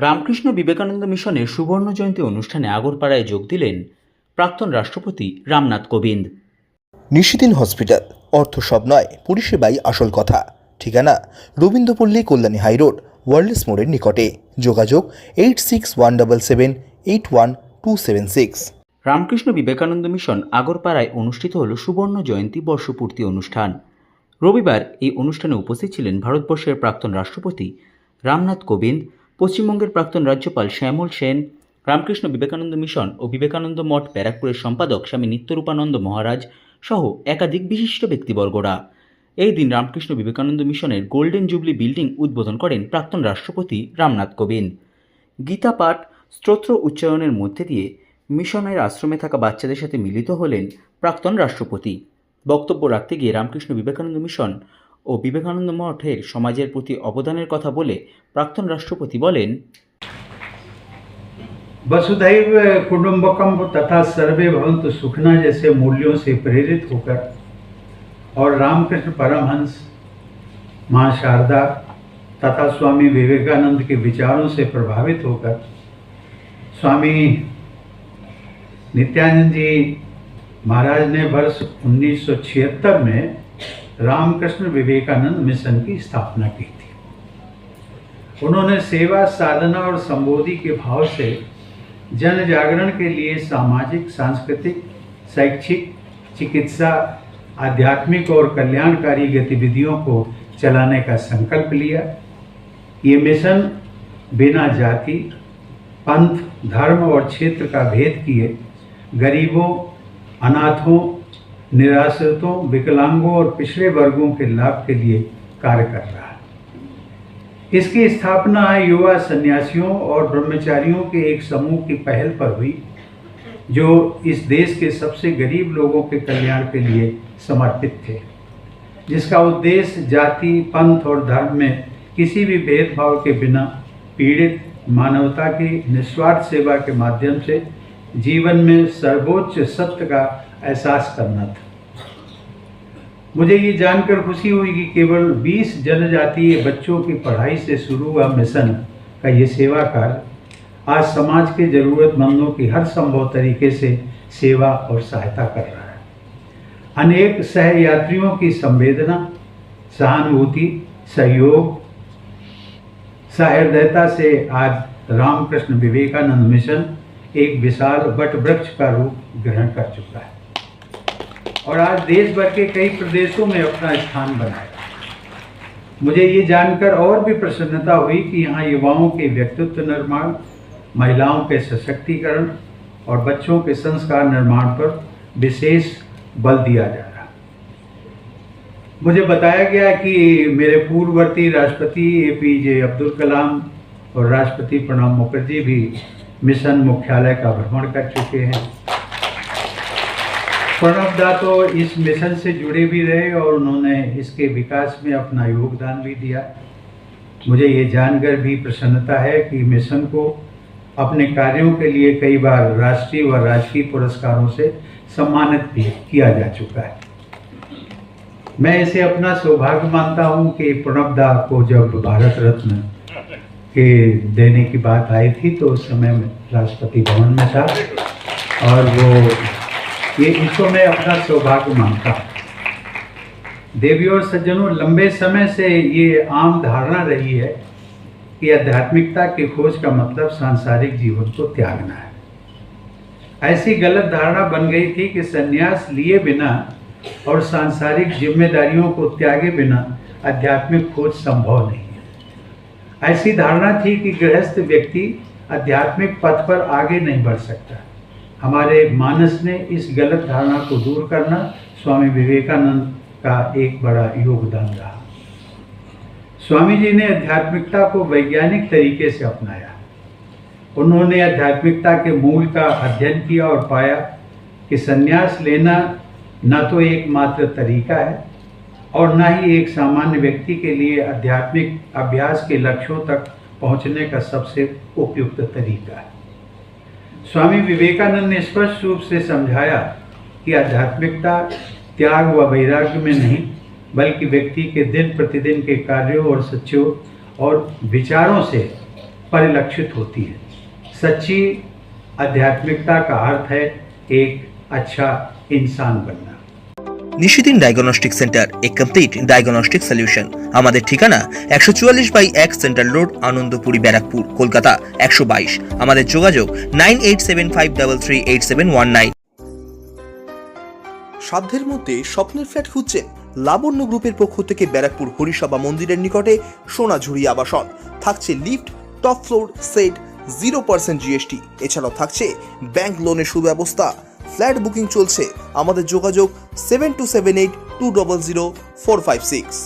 রামকৃষ্ণ বিবেকানন্দ মিশনের সুবর্ণ জয়ন্তী অনুষ্ঠানে আগরপাড়ায় যোগ দিলেন প্রাক্তন রাষ্ট্রপতি রামনাথ কোবিন্দ। নিশিদিন হসপিটাল, অর্থ সব নয়, পরিষেবাই আসল কথা। ঠিকানা রবীন্দ্রপল্লী, কল্যাণী হাইরোড, ওয়ার্ল্ডস মোড়ের নিকটে। যোগাযোগ 8617781276। রামকৃষ্ণ বিবেকানন্দ মিশন আগরপাড়ায় অনুষ্ঠিত হল সুবর্ণ জয়ন্তী বর্ষপূর্তি অনুষ্ঠান। রবিবার এই অনুষ্ঠানে উপস্থিত ছিলেন ভারতবর্ষের প্রাক্তন রাষ্ট্রপতি রামনাথ কোবিন্দ, পশ্চিমবঙ্গের প্রাক্তন রাজ্যপাল শ্যামল সেন, রামকৃষ্ণ বিবেকানন্দ মিশন ও বিবেকানন্দ মঠ ব্যারাকপুরের সম্পাদক স্বামী নিত্যরূপানন্দ মহারাজ সহ একাধিক বিশিষ্ট ব্যক্তিবর্গরা। এই দিন রামকৃষ্ণ বিবেকানন্দ মিশনের গোল্ডেন জুবলি বিল্ডিং উদ্বোধন করেন প্রাক্তন রাষ্ট্রপতি রামনাথ কোবিন্দ। গীতা পাঠ, স্তোত্র উচ্চারণের মধ্যে দিয়ে মিশনের আশ্রমে থাকা বাচ্চাদের সাথে মিলিত হলেন প্রাক্তন রাষ্ট্রপতি। বক্তব্য রাখতে গিয়ে রামকৃষ্ণ বিবেকানন্দ মিশন ও বিবেকানন্দ মঠের সমাজের প্রতি অবদানের কথা বলে প্রাক্তন রাষ্ট্রপতি বলেন, वसुधैव कुटुंबकम तथा सर्वे भवन्तु सुखिनः जैसे मूल्यों से प्रेरित होकर और रामकृष्ण परमहंस, मां शारदा तथा स्वामी विवेकानंद के विचारों से प्रभावित होकर स्वामी नित्यानंद जी महाराज ने वर्ष 1976 में रामकृष्ण विवेकानंद मिशन की स्थापना की थी। उन्होंने सेवा, साधना और संबोधि के भाव से जन जागरण के लिए सामाजिक, सांस्कृतिक, शैक्षिक, चिकित्सा, आध्यात्मिक और कल्याणकारी गतिविधियों को चलाने का संकल्प लिया। ये मिशन बिना जाति, पंथ, धर्म और क्षेत्र का भेद किए गरीबों, अनाथों, निराश्रितों, विकलांगों और पिछड़े वर्गों के लाभ के लिए कार्य कर रहा है। इसकी स्थापना युवा सन्यासियों और ब्रह्मचारियों के एक समूह की पहल पर हुई, जो इस देश के सबसे गरीब लोगों के कल्याण के लिए समर्पित थे, जिसका उद्देश्य जाति, पंथ और धर्म में किसी भी भेदभाव के बिना पीड़ित मानवता की निस्वार्थ सेवा के माध्यम से जीवन में सर्वोच्च सत्य का एहसास करना था। मुझे ये जानकर खुशी हुई कि केवल 20 जनजातीय बच्चों की पढ़ाई से शुरू हुआ मिशन का ये सेवा कार्य आज समाज के ज़रूरतमंदों की हर संभव तरीके से सेवा और सहायता कर रहा है। अनेक सहयात्रियों की संवेदना, सहानुभूति, सहयोग, सहृदयता से आज रामकृष्ण विवेकानंद मिशन एक विशाल वट वृक्ष का रूप ग्रहण कर चुका है और आज देश भर के कई प्रदेशों में अपना स्थान बनाया। मुझे ये जानकर और भी प्रसन्नता हुई कि यहाँ युवाओं के व्यक्तित्व निर्माण, महिलाओं के सशक्तिकरण और बच्चों के संस्कार निर्माण पर विशेष बल दिया जा रहा। मुझे बताया गया कि मेरे पूर्ववर्ती राष्ट्रपति APJ अब्दुल कलाम और राष्ट्रपति प्रणब मुखर्जी भी मिशन मुख्यालय का भ्रमण कर चुके हैं। प्रणब दा तो इस मिशन से जुड़े भी रहे और उन्होंने इसके विकास में अपना योगदान भी दिया। मुझे ये जानकर भी प्रसन्नता है कि मिशन को अपने कार्यों के लिए कई बार राष्ट्रीय व राजकीय पुरस्कारों से सम्मानित भी किया जा चुका है। मैं इसे अपना सौभाग्य मानता हूँ कि प्रणब दा को जब भारत रत्न के देने की बात आई थी तो उस समय मैं राष्ट्रपति भवन में था और वो ये इसको मैं अपना सौभाग्य मानता हूँ। देवियों और सज्जनों, लंबे समय से ये आम धारणा रही है कि आध्यात्मिकता की खोज का मतलब सांसारिक जीवन को त्यागना है। ऐसी गलत धारणा बन गई थी कि संन्यास लिए बिना और सांसारिक जिम्मेदारियों को त्यागे बिना आध्यात्मिक खोज संभव नहीं है। ऐसी धारणा थी कि गृहस्थ व्यक्ति आध्यात्मिक पथ पर आगे नहीं बढ़ सकता। हमारे मानस ने इस गलत धारणा को दूर करना स्वामी विवेकानंद का एक बड़ा योगदान रहा। स्वामी जी ने आध्यात्मिकता को वैज्ञानिक तरीके से अपनाया। उन्होंने आध्यात्मिकता के मूल का अध्ययन किया और पाया कि संन्यास लेना न तो एकमात्र तरीका है और न ही एक सामान्य व्यक्ति के लिए आध्यात्मिक अभ्यास के लक्ष्यों तक पहुंचने का सबसे उपयुक्त तरीका है। स्वामी विवेकानंद ने स्पष्ट रूप से समझाया कि आध्यात्मिकता त्याग व वैराग्य में नहीं, बल्कि व्यक्ति के दिन प्रतिदिन के कार्यों और सच्चों और विचारों से परिलक्षित होती है। सच्ची आध्यात्मिकता का अर्थ है एक अच्छा इंसान बनना। নিশিদিন ডায়াগনস্টিক সেন্টার, এ কমপ্লিট ডায়াগনস্টিক সলিউশন। আমাদের ঠিকানা 144/1 সেন্ট্রাল রোড, আনন্দপুরি, ব্যারাকপুর, কলকাতা 122। আমাদের যোগাযোগ 9875338719। সাধ্যের মধ্যে স্বপ্নের ফ্ল্যাট খুঁজছেন? লাবণ্য গ্রুপের পক্ষ থেকে ব্যারাকপুর হরিসভা মন্দিরের নিকটে সোনাঝুরি আবাসন। থাকছে lift, top floor, set, 0% GST. এছাড়াও থাকছে ব্যাংক লোনের সুব্যবস্থা। ফ্ল্যাট বুকিং চলছে। আমাদের যোগাযোগ 7278200456।